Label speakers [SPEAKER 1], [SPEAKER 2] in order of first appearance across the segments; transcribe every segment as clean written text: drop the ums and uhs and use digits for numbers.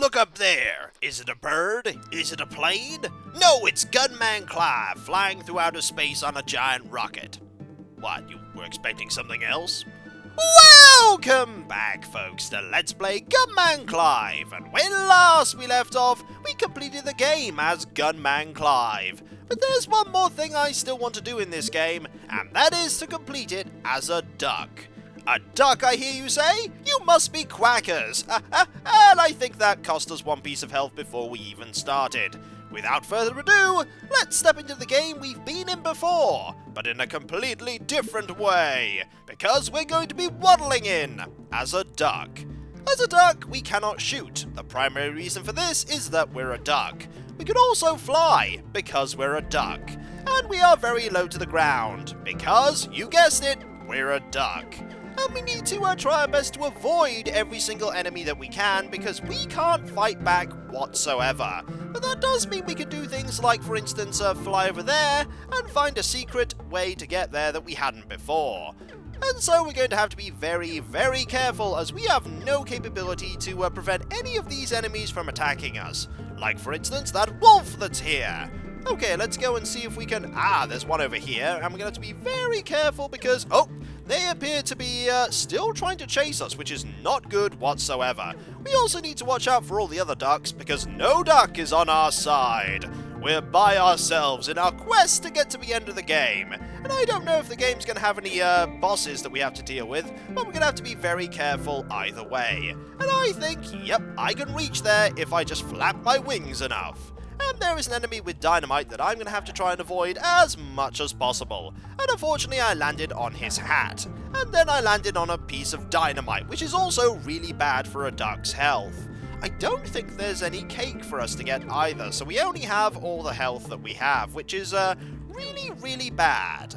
[SPEAKER 1] Look up there! Is it a bird? Is it a plane? No, it's Gunman Clive flying through outer space on a giant rocket. What, you were expecting something else? Welcome back, folks, to Let's Play Gunman Clive, and when last we left off, we completed the game as Gunman Clive. But there's one more thing I still want to do in this game, and that is to complete it as a duck. A duck, I hear you say? You must be quackers! And I think that cost us one piece of health before we even started. Without further ado, let's step into the game we've been in before, but in a completely different way, because we're going to be waddling in as a duck. As a duck, we cannot shoot. The primary reason for this is that we're a duck. We can also fly, because we're a duck. And we are very low to the ground, because, you guessed it, we're a duck. And we need to try our best to avoid every single enemy that we can, because we can't fight back whatsoever. But that does mean we can do things like, for instance, fly over there and find a secret way to get there that we hadn't before. And so we're going to have to be very, very careful, as we have no capability to prevent any of these enemies from attacking us. Like, for instance, that wolf that's here. Okay, let's go and see if we can... there's one over here, and we're going to have to be very careful because... Oh, they appear to be still trying to chase us, which is not good whatsoever. We also need to watch out for all the other ducks, because no duck is on our side. We're by ourselves in our quest to get to the end of the game. And I don't know if the game's going to have any bosses that we have to deal with, but we're going to have to be very careful either way. And I think, yep, I can reach there if I just flap my wings enough. And there is an enemy with dynamite that I'm going to have to try and avoid as much as possible. And unfortunately I landed on his hat. And then I landed on a piece of dynamite, which is also really bad for a duck's health. I don't think there's any cake for us to get either, so we only have all the health that we have, which is really, really bad.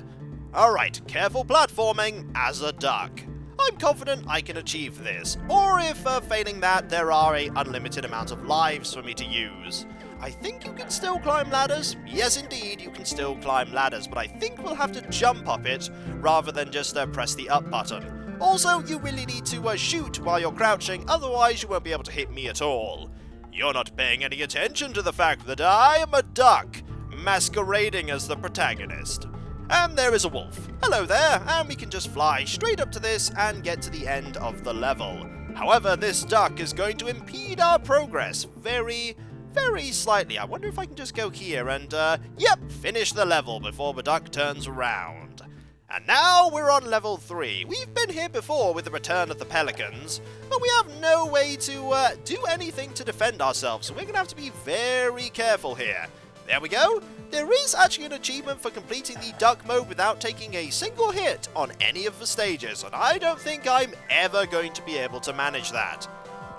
[SPEAKER 1] Alright, careful platforming as a duck. I'm confident I can achieve this, or if failing that, there are an unlimited amount of lives for me to use. I think you can still climb ladders. Yes, indeed, you can still climb ladders, but I think we'll have to jump up it rather than just press the up button. Also, you really need to shoot while you're crouching, otherwise you won't be able to hit me at all. You're not paying any attention to the fact that I am a duck, masquerading as the protagonist. And there is a wolf. Hello there, and we can just fly straight up to this and get to the end of the level. However, this duck is going to impede our progress very slightly. I wonder if I can just go here and, yep, finish the level before the duck turns around. And now we're on level 3. We've been here before with the return of the pelicans, but we have no way to do anything to defend ourselves, so we're going to have to be very careful here. There we go. There is actually an achievement for completing the duck mode without taking a single hit on any of the stages, and I don't think I'm ever going to be able to manage that.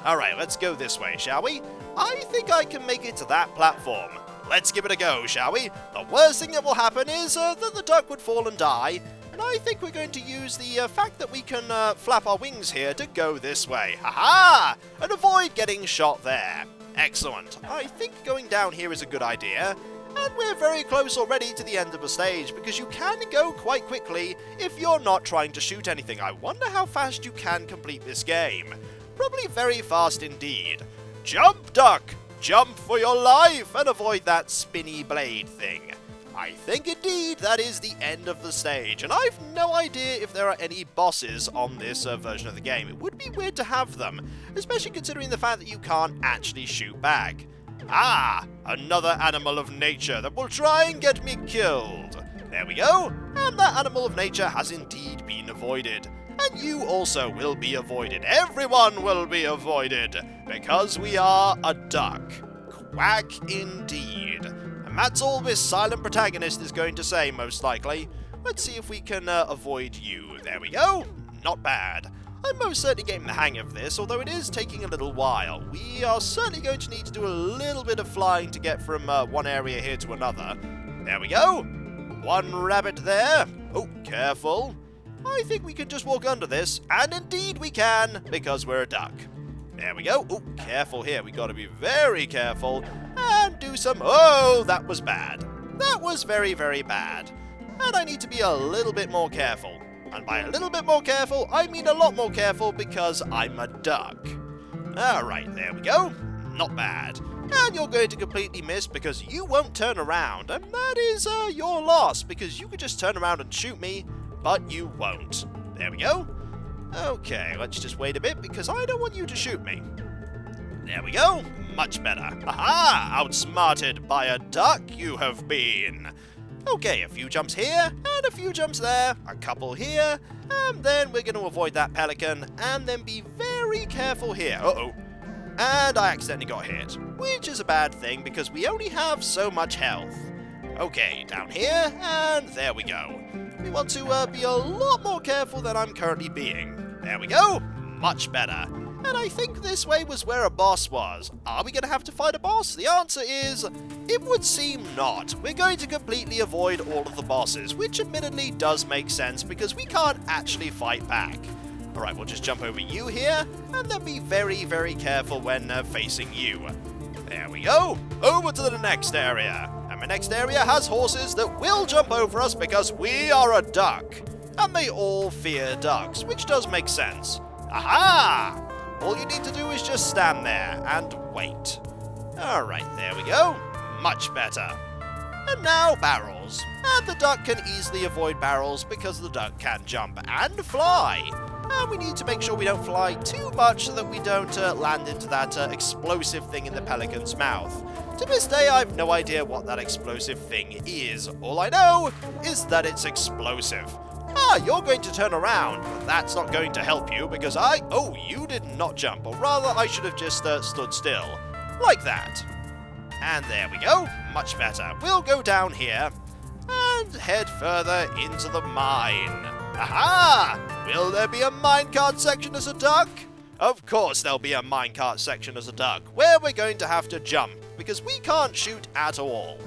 [SPEAKER 1] Alright, let's go this way, shall we? I think I can make it to that platform. Let's give it a go, shall we? The worst thing that will happen is that the duck would fall and die, and I think we're going to use the fact that we can flap our wings here to go this way. Ha-ha! And avoid getting shot there. Excellent. I think going down here is a good idea. And we're very close already to the end of the stage, because you can go quite quickly if you're not trying to shoot anything. I wonder how fast you can complete this game. Probably very fast indeed. Jump, duck! Jump for your life and avoid that spinny blade thing. I think indeed that is the end of the stage, and I've no idea if there are any bosses on this version of the game. It would be weird to have them, especially considering the fact that you can't actually shoot back. Another animal of nature that will try and get me killed. There we go, and that animal of nature has indeed been avoided. And you also will be avoided. Everyone will be avoided, because we are a duck. Quack indeed. And that's all this silent protagonist is going to say, most likely. Let's see if we can avoid you. There we go. Not bad. I'm most certainly getting the hang of this, although it is taking a little while. We are certainly going to need to do a little bit of flying to get from one area here to another. There we go. One rabbit there. Oh, careful. I think we can just walk under this, and indeed we can, because we're a duck. There we go. Oh, careful here. We got to be very careful and do some... Oh, that was bad. That was very, very bad. And I need to be a little bit more careful. And by a little bit more careful, I mean a lot more careful, because I'm a duck. Alright, there we go. not bad. And you're going to completely miss because you won't turn around, and that is your loss, because you could just turn around and shoot me, but you won't. There we go. Okay, let's just wait a bit, because I don't want you to shoot me. There we go. Much better. Aha! Outsmarted by a duck you have been. Okay, a few jumps here, and a few jumps there, a couple here, and then we're going to avoid that pelican, and then be very careful here. Uh-oh. And I accidentally got hit, which is a bad thing because we only have so much health. Okay, down here, and there we go. We want to be a lot more careful than I'm currently being. There we go, much better. And I think this way was where a boss was. Are we going to have to fight a boss? The answer is, it would seem not. We're going to completely avoid all of the bosses, which admittedly does make sense because we can't actually fight back. Alright, we'll just jump over you here, and then be very, very careful when facing you. There we go. Over to the next area. And my next area has horses that will jump over us because we are a duck. And they all fear ducks, which does make sense. Aha! All you need to do is just stand there and wait. Alright, there we go. Much better. And now barrels. And the duck can easily avoid barrels because the duck can jump and fly. And we need to make sure we don't fly too much so that we don't land into that explosive thing in the pelican's mouth. To this day, I have no idea what that explosive thing is. All I know is that it's explosive. Ah, you're going to turn around, but that's not going to help you because oh, you did not jump, or rather I should have just stood still, like that. And there we go, much better. We'll go down here and head further into the mine. Aha! Will there be a minecart section as a duck? Of course there'll be a minecart section as a duck, where we're going to have to jump, because we can't shoot at all.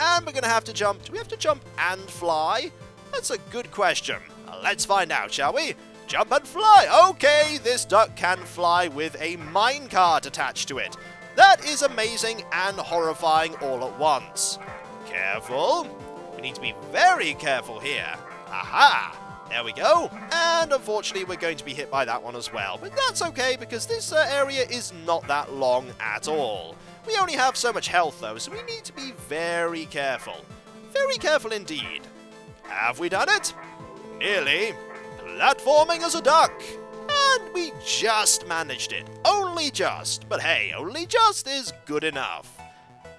[SPEAKER 1] And we're going to have to jump. Do we have to jump and fly? That's a good question. Let's find out, shall we? Jump and fly! Okay, this duck can fly with a minecart attached to it. That is amazing and horrifying all at once. Careful. We need to be very careful here. Aha! There we go. And unfortunately, we're going to be hit by that one as well. But that's okay, because this area is not that long at all. We only have so much health, though, so we need to be very careful. Very careful indeed. Have we done it? Nearly. Platforming as a duck. And we just managed it. Only just. But hey, only just is good enough.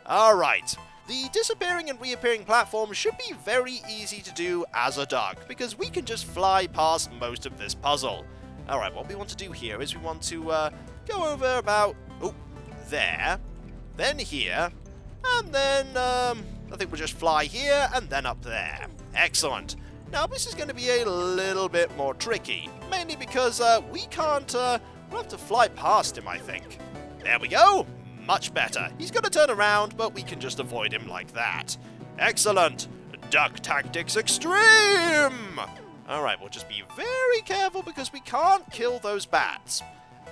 [SPEAKER 1] Alright. The disappearing and reappearing platform should be very easy to do as a duck, because we can just fly past most of this puzzle. Alright, what we want to do here is we want to go over about, there, then here, and then, I think we'll just fly here and then up there. Excellent. Now, this is going to be a little bit more tricky, mainly because we can't, we'll have to fly past him, I think. There we go. Much better. He's going to turn around, but we can just avoid him like that. Excellent. Duck Tactics Extreme! Alright, we'll just be very careful because we can't kill those bats.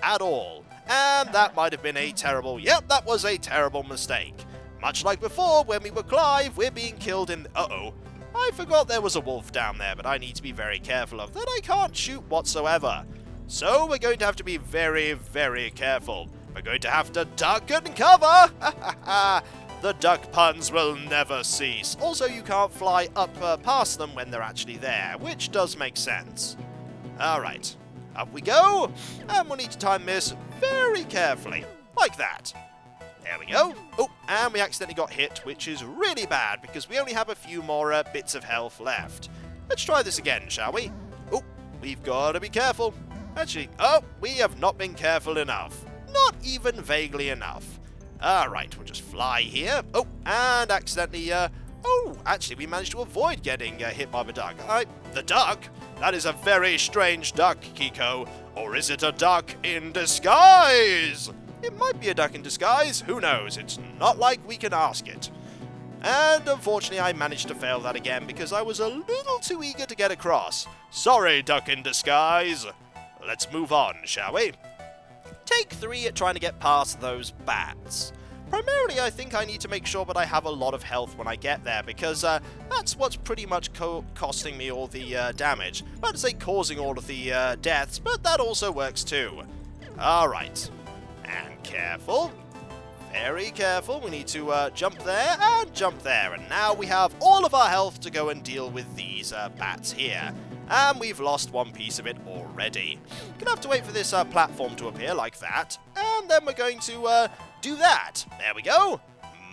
[SPEAKER 1] At all. And that might have been a terrible... Yep, that was a terrible mistake. Much like before, when we were Clive, we're being killed in... Uh-oh. I forgot there was a wolf down there, but I need to be very careful of that. I can't shoot whatsoever. So we're going to have to be very, very careful. We're going to have to duck and cover! The duck puns will never cease. Also, you can't fly up past them when they're actually there, which does make sense. Alright, up we go, and we'll need to time this very carefully, like that. There we go. Oh, and we accidentally got hit, which is really bad, because we only have a few more bits of health left. Let's try this again, shall we? Oh, we've got to be careful. Actually, we have not been careful enough. Not even vaguely enough. Alright, we'll just fly here. Oh, and accidentally, actually, we managed to avoid getting hit by the duck. The duck? That is a very strange duck, Kiko. Or is it a duck in disguise? It might be a duck in disguise. Who knows? It's not like we can ask it. And unfortunately, I managed to fail that again because I was a little too eager to get across. Sorry, duck in disguise. Let's move on, shall we? Take 3 at trying to get past those bats. Primarily, I think I need to make sure that I have a lot of health when I get there, because that's what's pretty much costing me all the damage. I'm about to say causing all of the deaths, but that also works too. Alright. And careful. Very careful. We need to jump there and jump there. And now we have all of our health to go and deal with these bats here. And we've lost one piece of it already. Gonna have to wait for this platform to appear like that. And then we're going to do that. There we go.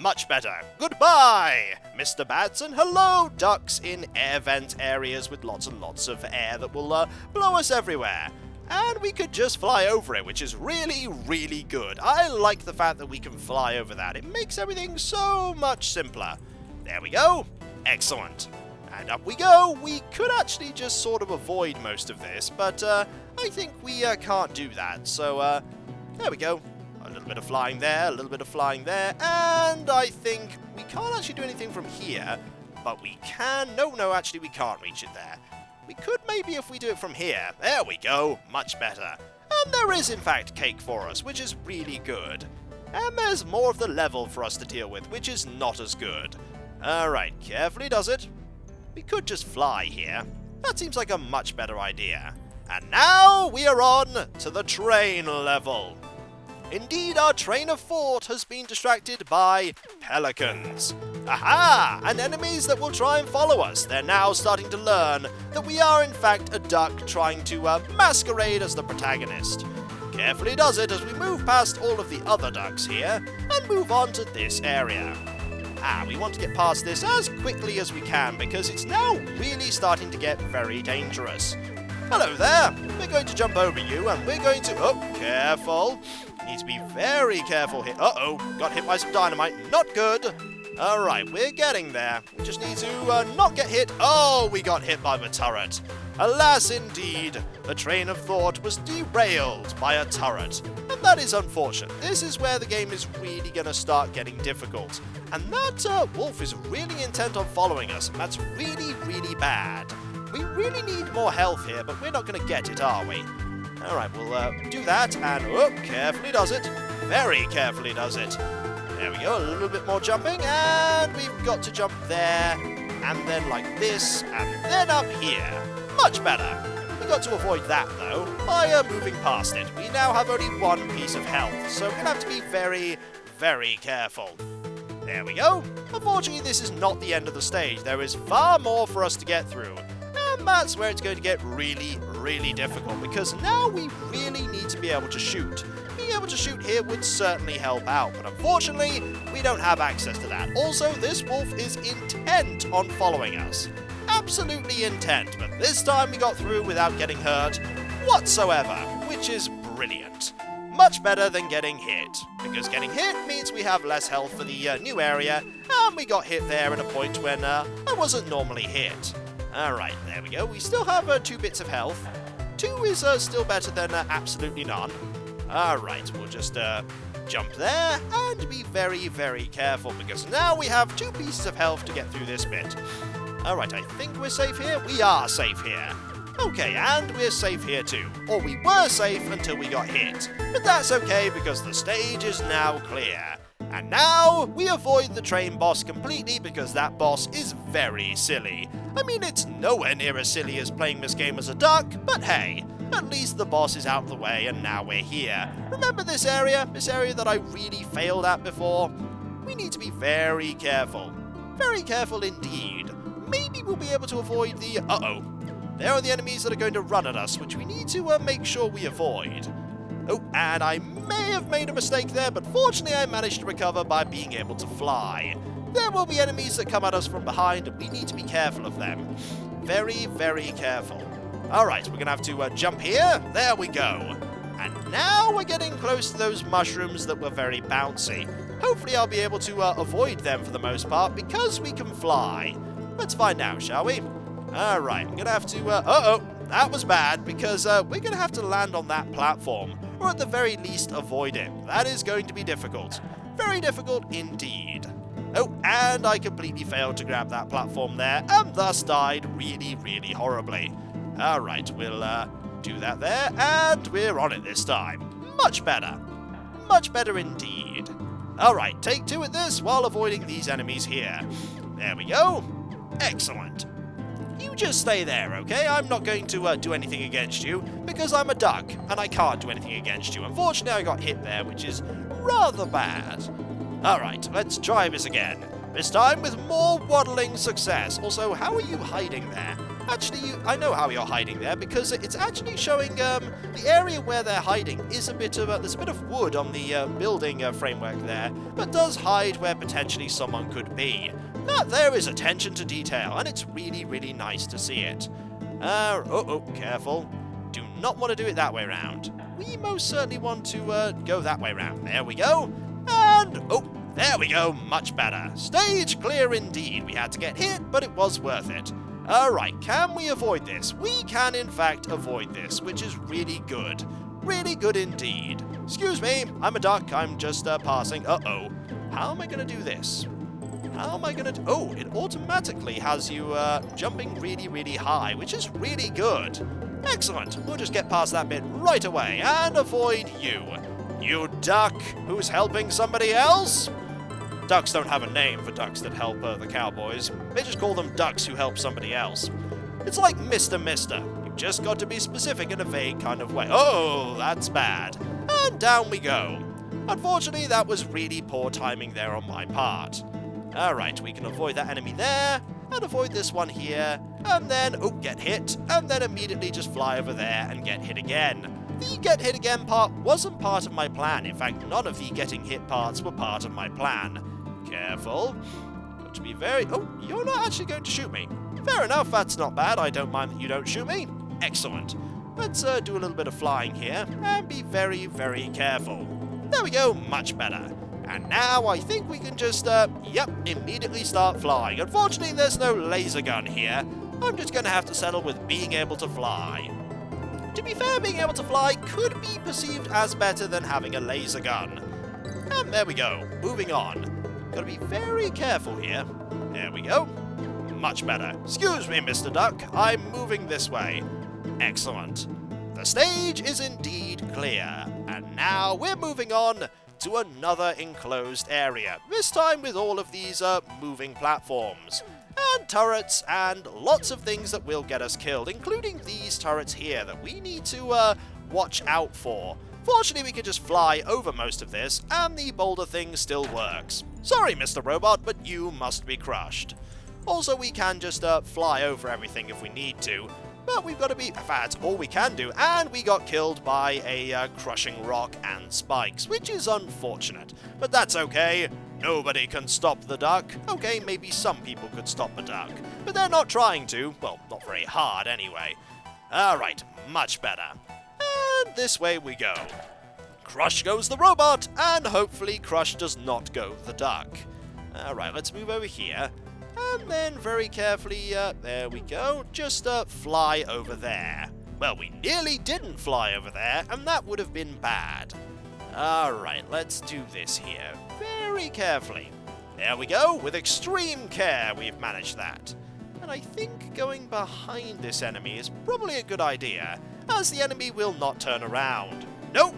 [SPEAKER 1] Much better. Goodbye, Mr. Bats, and hello, ducks in air vent areas with lots and lots of air that will blow us everywhere. And we could just fly over it, which is really, really good. I like the fact that we can fly over that. It makes everything so much simpler. There we go. Excellent. And up we go. We could actually just sort of avoid most of this, but I think we can't do that. So there we go. A little bit of flying there, a little bit of flying there, and I think we can't actually do anything from here, but we can... No, actually we can't reach it there. We could maybe if we do it from here. There we go, much better. And there is in fact cake for us, which is really good. And there's more of the level for us to deal with, which is not as good. Alright, carefully does it. We could just fly here. That seems like a much better idea. And now we are on to the train level. Indeed, our train of thought has been distracted by pelicans. Aha! And enemies that will try and follow us. They're now starting to learn that we are in fact a duck trying to masquerade as the protagonist. Carefully does it as we move past all of the other ducks here and move on to this area. We want to get past this as quickly as we can because it's now really starting to get very dangerous. Hello there! We're going to jump over you and we're going to... Oh, careful. Need to be very careful here. Uh-oh, got hit by some dynamite. Not good. Alright, we're getting there. We just need to not get hit. Oh, we got hit by the turret. Alas, indeed, the train of thought was derailed by a turret. And that is unfortunate. This is where the game is really going to start getting difficult. And that wolf is really intent on following us. And that's really, really bad. We really need more health here, but we're not going to get it, are we? Alright, we'll do that, and oh, carefully does it. Very carefully does it. There we go, a little bit more jumping, and we've got to jump there, and then like this, and then up here. Much better. We got to avoid that, though, by moving past it. We now have only one piece of health, so we're going to have to be very, very careful. There we go. Unfortunately, this is not the end of the stage. There is far more for us to get through. And that's where it's going to get really, really difficult, because now we really need to be able to shoot. Being able to shoot here would certainly help out, but unfortunately, we don't have access to that. Also, this wolf is intent on following us. Absolutely intent, but this time we got through without getting hurt whatsoever, which is brilliant. Much better than getting hit, because getting hit means we have less health for the new area, and we got hit there at a point when I wasn't normally hit. Alright, there we go. We still have 2 bits of health. 2 is still better than absolutely none. Alright, we'll just jump there and be very, very careful because now we have 2 pieces of health to get through this bit. Alright, I think we're safe here. We are safe here. Okay, and we're safe here too. Or we were safe until we got hit. But that's okay because the stage is now clear. And now we avoid the train boss completely because that boss is very silly. I mean, it's nowhere near as silly as playing this game as a duck, but hey, at least the boss is out of the way and now we're here. Remember this area? This area that I really failed at before? We need to be very careful. Very careful indeed. Maybe we'll be able to avoid the... Uh-oh. There are the enemies that are going to run at us, which we need to make sure we avoid. Oh, and I may have made a mistake there, but fortunately I managed to recover by being able to fly. There will be enemies that come at us from behind, and we need to be careful of them. Very, very careful. Alright, we're going to have to jump here. There we go. And now we're getting close to those mushrooms that were very bouncy. Hopefully I'll be able to avoid them for the most part, because we can fly. Let's find out, shall we? Alright, we're going to have to... Uh-oh, that was bad, because we're going to have to land on that platform. Or at the very least, avoid it. That is going to be difficult. Very difficult indeed. Oh, and I completely failed to grab that platform there, and thus died really, really horribly. Alright, we'll do that there, and we're on it this time. Much better. Much better indeed. Alright, take 2 at this while avoiding these enemies here. There we go. Excellent. You just stay there, okay? I'm not going to do anything against you, because I'm a duck, and I can't do anything against you. Unfortunately, I got hit there, which is rather bad. Alright, let's try this again. This time with more waddling success. Also, how are you hiding there? Actually, I know how you're hiding there, because it's actually showing the area where they're hiding is a bit of there's a bit of wood on the building framework there, but does hide where potentially someone could be. There is attention to detail, and it's really, really nice to see it. Careful. Do not want to do it that way round. We most certainly want to go that way round. There we go. And, there we go. Much better. Stage clear indeed. We had to get hit, but it was worth it. Alright, can we avoid this? We can, in fact, avoid this, which is really good. Really good indeed. Excuse me, I'm a duck. I'm just passing. Uh-oh. How am I going to do this? How am I going to do... Oh, it automatically has you jumping really, really high, which is really good. Excellent. We'll just get past that bit right away and avoid you. You duck who's helping somebody else? Ducks don't have a name for ducks that help the cowboys. They just call them ducks who help somebody else. It's like Mr. Mister. You've just got to be specific in a vague kind of way. Oh, that's bad. And down we go. Unfortunately, that was really poor timing there on my part. Alright, we can avoid that enemy there, and avoid this one here, and then, get hit, and then immediately just fly over there and get hit again. The get hit again part wasn't part of my plan. In fact, none of the getting hit parts were part of my plan. Careful. Got to be very... Oh, you're not actually going to shoot me. Fair enough, that's not bad. I don't mind that you don't shoot me. Excellent. Let's do a little bit of flying here, and be very, very careful. There we go, much better. And now I think we can just, immediately start flying. Unfortunately, there's no laser gun here. I'm just going to have to settle with being able to fly. To be fair, being able to fly could be perceived as better than having a laser gun. And there we go, moving on. Gotta be very careful here. There we go. Much better. Excuse me, Mr. Duck, I'm moving this way. Excellent. The stage is indeed clear. And now we're moving on to another enclosed area, this time with all of these moving platforms, and turrets, and lots of things that will get us killed, including these turrets here that we need to watch out for. Fortunately, we can just fly over most of this, and the boulder thing still works. Sorry, Mr. Robot, but you must be crushed. Also, we can just fly over everything if we need to, but we've got to be... That's all we can do, and we got killed by a crushing rock and spikes, which is unfortunate. But that's okay. Nobody can stop the duck. Okay, maybe some people could stop the duck, but they're not trying to. Well, not very hard anyway. Alright, much better. And this way we go. Crush goes the robot, and hopefully Crush does not go the duck. Alright, let's move over here. And then very carefully, there we go, just fly over there. Well, we nearly didn't fly over there, and that would have been bad. Alright, let's do this here, very carefully. There we go, with extreme care we've managed that. And I think going behind this enemy is probably a good idea, as the enemy will not turn around. Nope,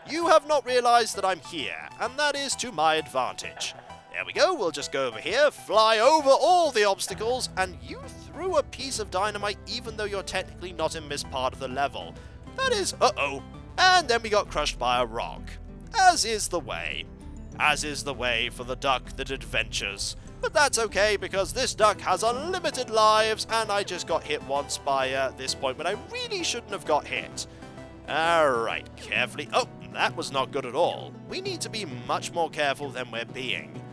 [SPEAKER 1] you have not realized that I'm here, and that is to my advantage. There we go, we'll just go over here, fly over all the obstacles, and you threw a piece of dynamite even though you're technically not in this part of the level. That is, and then we got crushed by a rock. As is the way. As is the way for the duck that adventures. But that's okay, because this duck has unlimited lives, and I just got hit once by this point when I really shouldn't have got hit. Alright, carefully. Oh, that was not good at all. We need to be much more careful than we're being.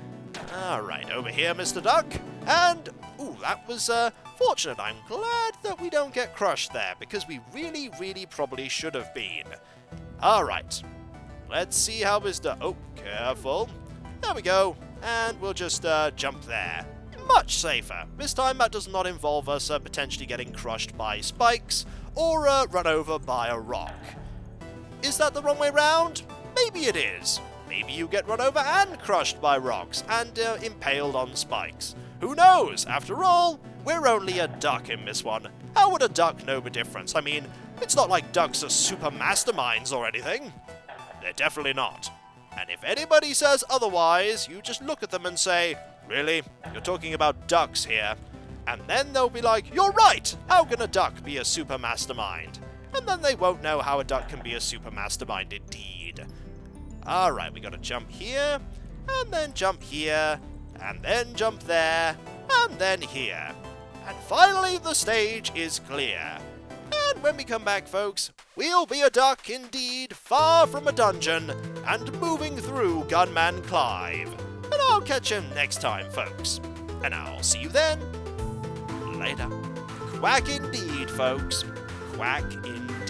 [SPEAKER 1] Alright, over here, Mr. Duck. And, that was fortunate. I'm glad that we don't get crushed there, because we really, really probably should have been. Alright, let's see how this does. Oh, careful. There we go. And we'll just jump there. Much safer. This time that does not involve us potentially getting crushed by spikes or run over by a rock. Is that the wrong way round? Maybe it is. Maybe you get run over and crushed by rocks and impaled on spikes. Who knows? After all, we're only a duck in this one. How would a duck know the difference? I mean, it's not like ducks are super masterminds or anything. They're definitely not. And if anybody says otherwise, you just look at them and say, "Really? You're talking about ducks here?" And then they'll be like, "You're right! How can a duck be a super mastermind?" And then they won't know how a duck can be a super mastermind indeed. Alright, we gotta jump here, and then jump here, and then jump there, and then here. And finally, the stage is clear. And when we come back, folks, we'll be a duck indeed, far from a dungeon, and moving through Gunman Clive. And I'll catch him next time, folks. And I'll see you then. Later. Quack indeed, folks. Quack indeed.